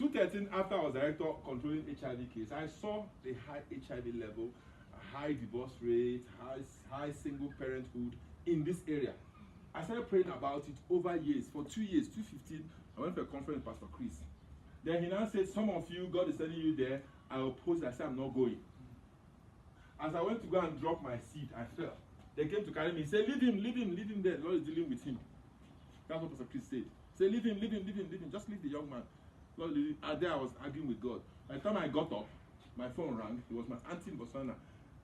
2013, after I was director controlling HIV case, I saw the high HIV level, high divorce rate, high single parenthood in this area. I started praying about it over years. For 2 years, 2015, I went for a conference with Pastor Chris. Then he now said, some of you, God is sending you there. I opposed it. I said, I'm not going. As I went to go and drop my seed, I fell. They came to carry me. He said, leave him there. The Lord is dealing with him. That's what Pastor Chris said. Say, leave him. Just leave the young man. Lord, and there I was arguing with God. By the time I got up, my phone rang. It was my auntie in Botswana,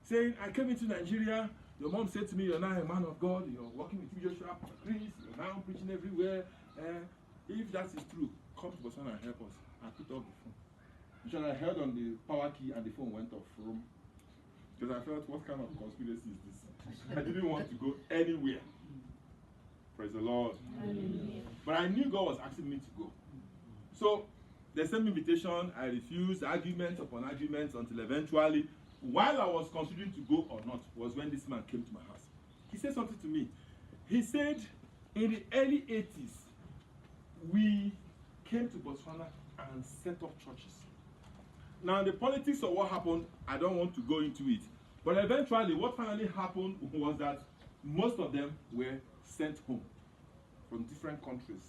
saying, I came into Nigeria. Your mom said to me, you're now a man of God. You're working with Joshua, Chris. You're now preaching everywhere. If that is true, come to Botswana and help us. I put off the phone. Which I held on the power key and the phone went off from. Because I felt, what kind of conspiracy is this? I didn't want to go anywhere. Praise the Lord. Hallelujah. But I knew God was asking me to go. So they sent me invitation. I refused, arguments upon arguments, until eventually, while I was considering to go or not, was when this man came to my house. He said something to me. He said, in the early 80s, we came to Botswana and set up churches. Now, the politics of what happened, I don't want to go into it. But eventually, what finally happened was that most of them were sent home from different countries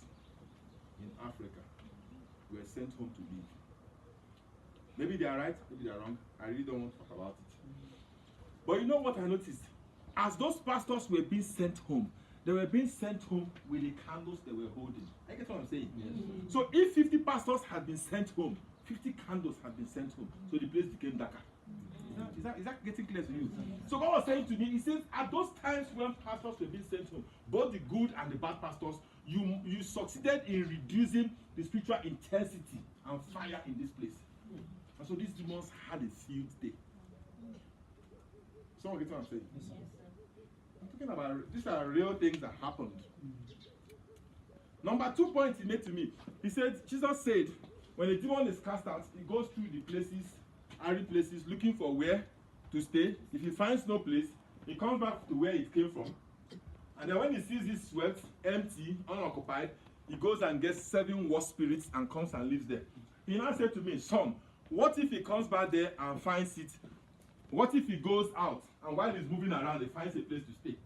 in Africa. Were sent home to live. Maybe they are right, maybe they are wrong. I really don't want to talk about it. But you know what I noticed? As those pastors were being sent home, they were being sent home with the candles they were holding. I get what I'm saying? Yes. So if 50 pastors had been sent home, 50 candles had been sent home. So the place became darker. Is that getting clear to you? So God was saying to me, he says, at those times when pastors were being sent home, both the good and the bad pastors, you succeeded in reducing the spiritual intensity and fire in this place. And so these demons had a field day. Someone get what I'm saying? Yes, I'm talking about, these are real things that happened. Number 2 points he made to me. He said, Jesus said, when a demon is cast out, he goes through the places, arid places, looking for where to stay. If he finds no place, he comes back to where it came from. And then when he sees his sweat empty, unoccupied, he goes and gets 7 worse spirits and comes and lives there. He now said to me, son, what if he comes back there and finds it? What if he goes out and while he's moving around, he finds a place to stay?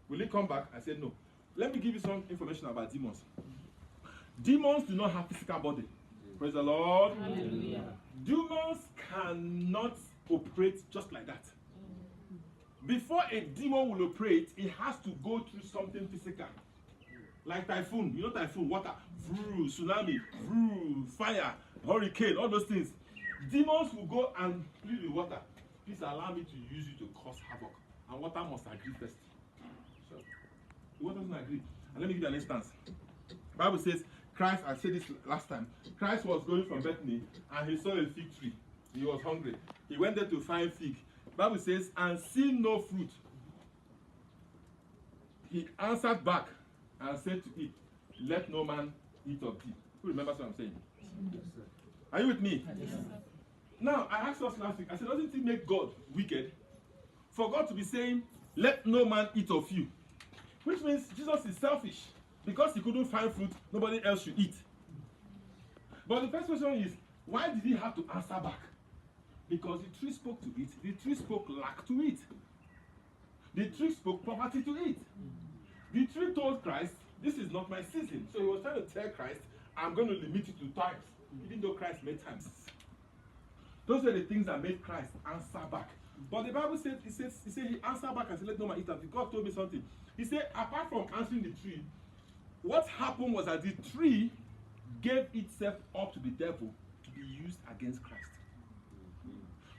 Will he come back? I said, no. Let me give you some information about demons. Demons do not have physical body. Praise the Lord. Hallelujah. Demons cannot operate just like that. Before a demon will operate, it has to go through something physical. Like typhoon. You know typhoon, water, vroom, tsunami, vroom, fire, hurricane, all those things. Demons will go and plead with water. Please allow me to use you to cause havoc. And water must agree first. So, the water doesn't agree. And let me give you an instance. The Bible says, Christ, I said this last time, Christ was going from Bethany and he saw a fig tree. He was hungry. He went there to find fig. The Bible says, and seeing no fruit, he answered back and said to it, let no man eat of thee. Who remembers what I'm saying? Yes, sir. Are you with me? Yes, sir. Now, I asked us last week, I said, doesn't it make God wicked for God to be saying, let no man eat of you? Which means Jesus is selfish. Because he couldn't find fruit, nobody else should eat. But the first question is, why did he have to answer back? Because the tree spoke to it, the tree spoke lack to it. The tree spoke poverty to it. The tree told Christ, this is not my season. So he was trying to tell Christ, I'm going to limit it to times. Even though Christ made times. Those are the things that made Christ answer back. But the Bible said, he answered back and said, let no man eat of it. God told me something. He said, apart from answering the tree, what happened was that the tree gave itself up to the devil to be used against Christ.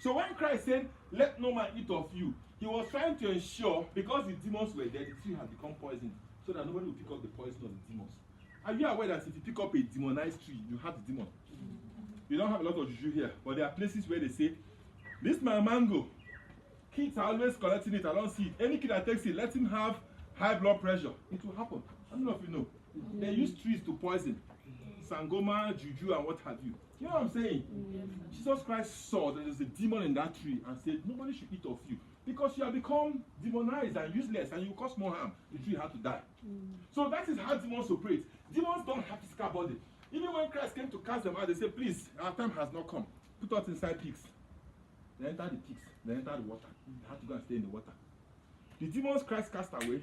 So when Christ said, let no man eat of you, he was trying to ensure, because the demons were there, the tree had become poisoned, so that nobody would pick up the poison of the demons. Are you aware that if you pick up a demonized tree, you have the demon? You don't have a lot of juju here, but there are places where they say, this my mango, kids are always collecting it, I don't see it. Any kid that takes it, let him have high blood pressure. It will happen. I don't know if you know. They use trees to poison. Sangoma, juju, and what have you. You know what I'm saying? Jesus Christ saw that there's a demon in that tree and said, nobody should eat of you. Because you have become demonized and useless and you cause more harm. The tree had to die. So that is how demons operate. Demons don't have physical body. Even when Christ came to cast them out, they said, please, our time has not come. Put us inside pigs. They entered the pigs. They entered the water. They had to go and stay in the water. The demons Christ cast away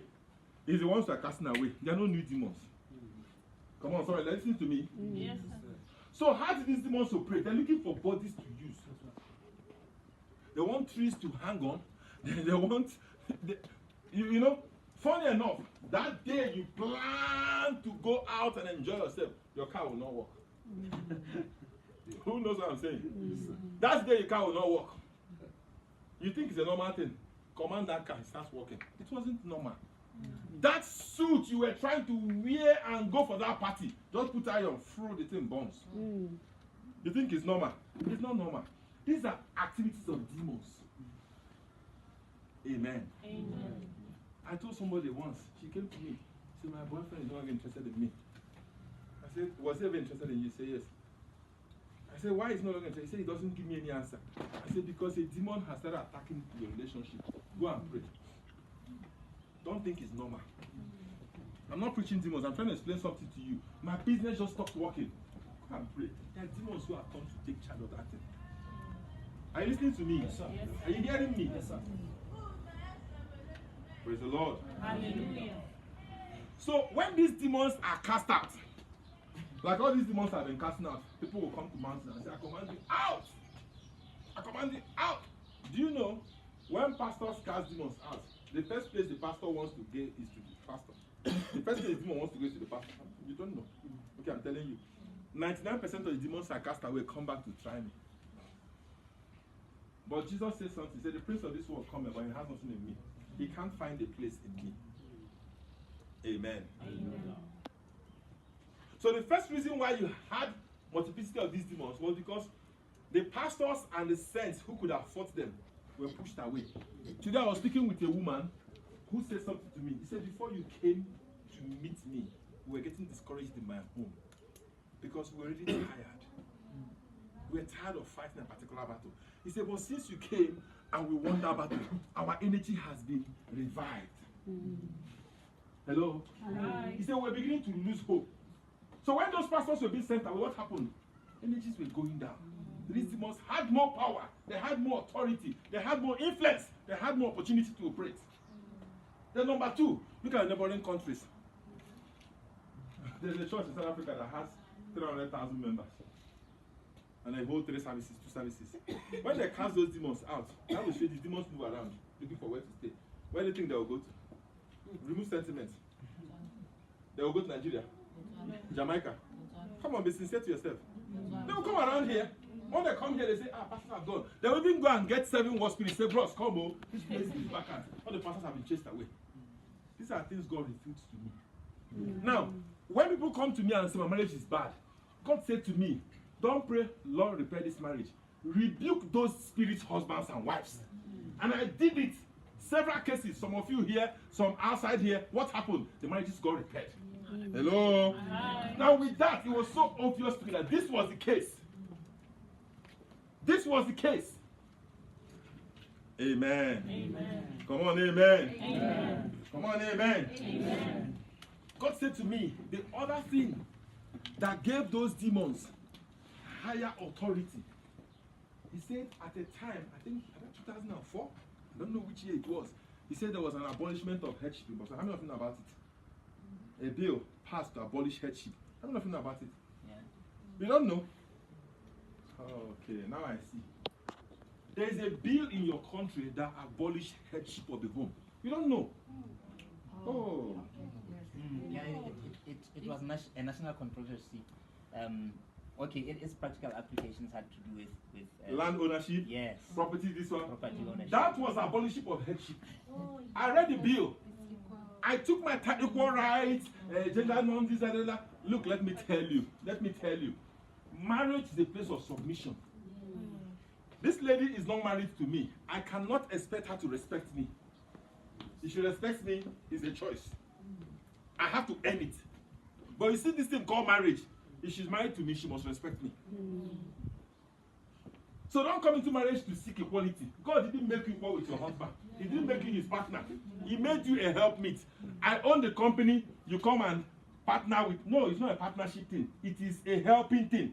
is the ones who are casting away. They are not new demons. Come on, sorry, listen to me. Yes, so how do these demons operate? They're looking for bodies to use. They want trees to hang on. They want, you know, funny enough, that day you plan to go out and enjoy yourself, your car will not work. Who knows what I'm saying? That day your car will not work. You think it's a normal thing. Command that car, it starts working. It wasn't normal. That suit you were trying to wear and go for that party, just put iron, throw the thing burns. You think it's normal? It's not normal. These are activities of demons. Amen. Amen. I told somebody once, she came to me, she said, my boyfriend is no longer interested in me. I said, was he ever interested in you? He said, yes. I said, why is he no longer interested? He said, he doesn't give me any answer. I said, because a demon has started attacking your relationship. Go and pray. Don't think it's normal. I'm not preaching demons. I'm trying to explain something to you. My business just stopped working. Go and pray. There are demons who have come to take charge of that thing. Are you listening to me? Yes, sir. Are you hearing me? Yes, sir. Praise the Lord. Hallelujah. So when these demons are cast out, like all these demons have been casting out, people will come to mountain and say, I command you out. I command you out. Do you know when pastors cast demons out, the first place the pastor wants to go is to the pastor. The first place the demon wants to go is to the pastor. You don't know. Okay, I'm telling you. 99% of the demons are cast away come back to try me. But Jesus said something. He said, the prince of this world come, but he has nothing in me. He can't find a place in me. Amen. Amen. So the first reason why you had multiplicity of these demons was because the pastors and the saints who could have fought them were pushed away. Today I was speaking with a woman who said something to me. He said, before you came to meet me, we were getting discouraged in my home because we were already tired. We were tired of fighting a particular battle. He said, but since you came and we won that battle, our energy has been revived. Hello? Hi. He said, we're beginning to lose hope. So when those pastors were being sent away, what happened? Energies were going down. These demons had more power, they had more authority, they had more influence, they had more opportunity to operate. Then number two, look at the neighboring countries. There's a church in South Africa that has 300,000 members. And they hold 3 services, 2 services. When they cast those demons out, that will show the demons move around, looking for where to stay. Where do you think they will go to? Remove sentiments. They will go to Nigeria, Jamaica. Come on, be sincere to yourself. They will come around here. When they come here, they say, pastors have gone. They will even go and get 7 war spirits. Say, bros, come on. This place is vacant. All the pastors have been chased away. These are things God refused to me. Now, when people come to me and say my marriage is bad, God said to me, don't pray, Lord, repair this marriage. Rebuke those spirits, husbands and wives. And I did it. Several cases, some of you here, some outside here. What happened? The marriages got repaired. Hello? Hi. Now with that, it was so obvious to me that this was the case. This was the case. Amen. Amen. Come on, amen. Amen. Come on, amen. Amen. God said to me, the other thing that gave those demons higher authority, he said at a time, I think 2004, I don't know which year it was, he said there was an abolishment of headship. But how many of you know about it? A bill passed to abolish headship. How many of you know about it? Yeah. You don't know? Okay, now I see. There is a bill in your country that abolished headship of the home. You don't know? Oh. Yeah, it was a national controversy. Okay, its practical applications had to do with Land ownership? Yes. Property, this one? Property ownership. That was abolition of headship. I read the bill. I took my time, equal rights, gender norms, this and that. Look, let me tell you. Marriage is a place of submission. This lady is not married to me. I cannot expect her to respect me. If she respects me, it's a choice. I have to earn it. But you see this thing called marriage. If she's married to me, she must respect me. So don't come into marriage to seek equality. God didn't make you equal with your husband. He didn't make you his partner. He made you a helpmeet. I own the company. You come and partner with. No, it's not a partnership thing. It is a helping thing.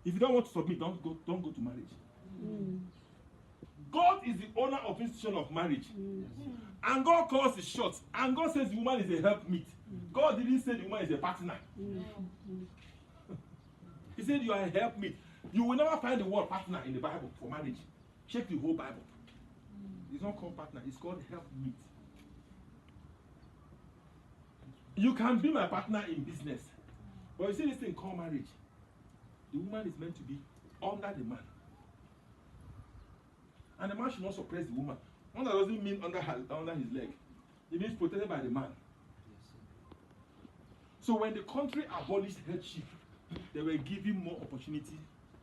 If you don't want to submit, don't go to marriage. God is the owner of institution of marriage. And God calls the shots. And God says the woman is a helpmeet. God didn't say the woman is a partner. He said you are a helpmeet. You will never find the word partner in the Bible for marriage. Check the whole Bible. It's not called partner, it's called helpmeet. You can be my partner in business. But you see this thing called marriage. The woman is meant to be under the man. And the man should not suppress the woman. One that doesn't mean under his leg. It means protected by the man. So when the country abolished headship, they were giving more opportunity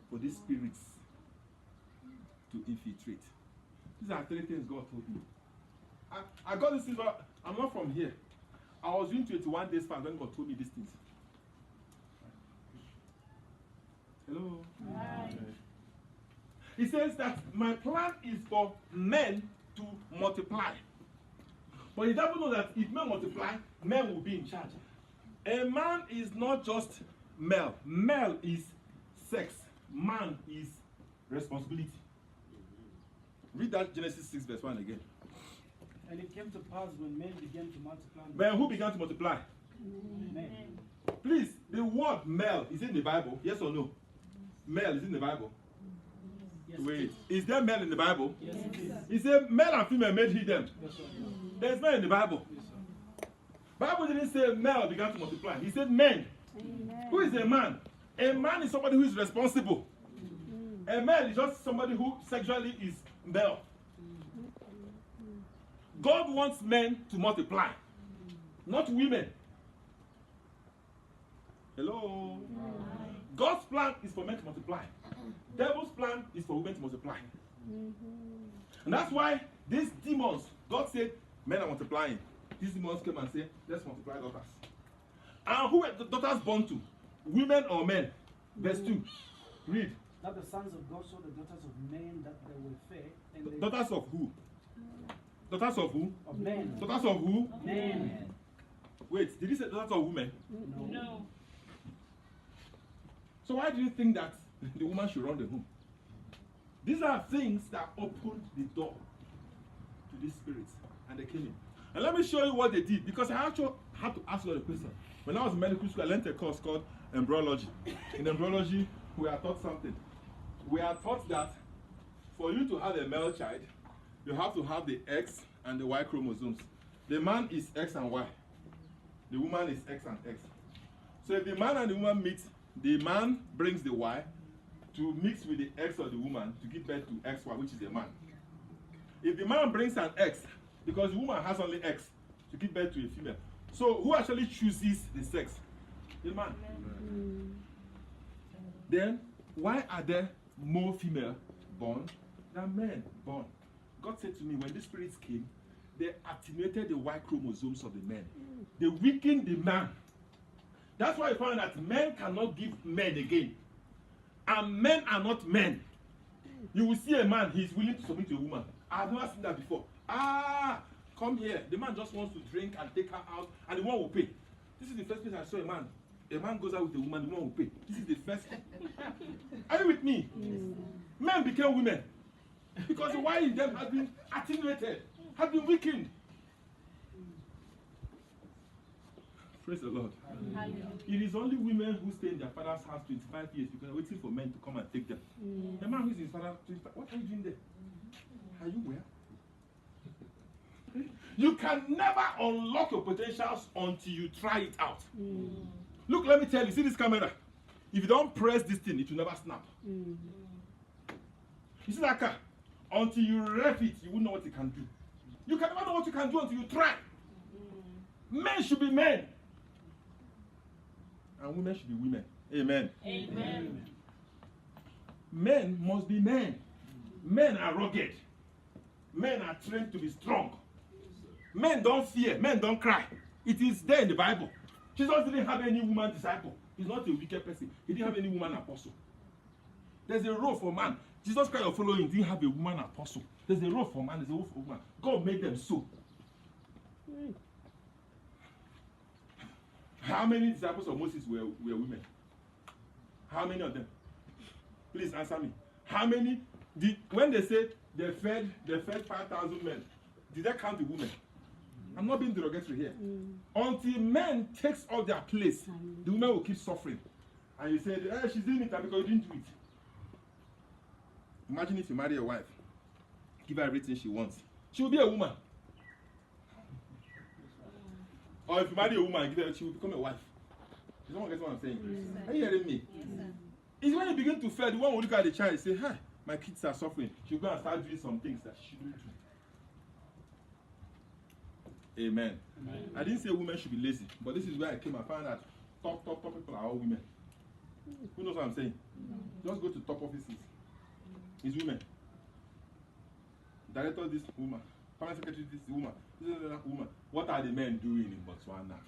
for these spirits to infiltrate. These are 3 things God told me. I got this thing, but I'm not from here. I was doing 21 days fast when God told me these things. Hello? Hi. He says that my plan is for men to multiply. But he doesn't know that if men multiply, men will be in charge. A man is not just male. Male is sex. Man is responsibility. Read that Genesis 6 verse 1 again. And it came to pass when men began to multiply. Men who began to multiply? Men. Please, the word male is in the Bible. Yes or no? Male is in the Bible. Yes, Wait, is there male in the Bible? Yes, it is. He said male and female made he them. Yes, sir. There's male in the Bible. Yes, sir. Bible didn't say male began to multiply. He said men. Who is a man? A man is somebody who is responsible. A male is just somebody who sexually is male. God wants men to multiply, not women. Hello? God's plan is for men to multiply. Devil's plan is for women to multiply. And that's why these demons, God said, men are multiplying. These demons came and said, let's multiply daughters. And who were the daughters born to? Women or men? Verse 2. Read. That the sons of God saw the daughters of men that they were fair, and they Daughters of who? Daughters of who? of men. Daughters of who? Men. Wait, did he say daughters of women? No. So why do you think that the woman should run the home? These are things that opened the door to these spirits, and they came in. And let me show you what they did, because I actually had to ask you a question. When I was in medical school, I learned a course called embryology. In embryology, we are taught something. We are taught that for you to have a male child, you have to have the X and the Y chromosomes. The man is X and Y. The woman is X and X. So if the man and the woman meet, the man brings the Y to mix with the X of the woman to give birth to XY, which is a man. If the man brings an X, because the woman has only X, to give birth to a female. So who actually chooses the sex? The man. Then, why are there more female born than men born? God said to me, when the spirits came, they attenuated the Y chromosomes of the men. They weakened the man. That's why I found that men cannot give men again. And men are not men. You will see a man, he's willing to submit to a woman. I've never seen that before. Come here. The man just wants to drink and take her out, and the woman will pay. This is the first place I saw a man. A man goes out with a woman, the woman will pay. This is the first. Are you with me? Men became women. Because the Y in them has been attenuated, has been weakened. Praise the Lord. Hallelujah. It is only women who stay in their father's house 25 years because they're waiting for men to come and take them. The man who is in his father's 25, what are you doing there? Are you where? You can never unlock your potentials until you try it out. Look, let me tell you, see this camera? If you don't press this thing, it will never snap. You see that car? Until you rev it, you won't know what it can do. You can never know what you can do until you try. Men should be men. And women should be women. Amen. Amen. Men must be men. Men are rugged. Men are trained to be strong. Men don't fear. Men don't cry. It is there in the Bible. Jesus didn't have any woman disciple. He's not a wicked person. He didn't have any woman apostle. There's a role for man. Jesus Christ, your following, didn't have a woman apostle. There's a role for man. There's a role for woman. God made them so. How many disciples of Moses were women? How many of them? Please answer me. How many when they say they fed 5,000 men, did they count the women? I'm not being derogatory here. Until men takes all their place, the women will keep suffering. And you say, she's doing it because you didn't do it. Imagine if you marry a wife, give her everything she wants. She will be a woman. Or if you marry a woman, she will become a wife. Does someone get what I'm saying? Are you hearing me? Yes, sir. It's when you begin to fail, the one will look at the child and say, hi, my kids are suffering. She'll go and start doing some things that she shouldn't do. Amen. I didn't say women should be lazy, but this is where I came and found out top people are all women. Who knows what I'm saying? Just go to top offices. It's women. Director, this woman. Permanent secretary, this woman. This woman. What are the men doing in Botswana?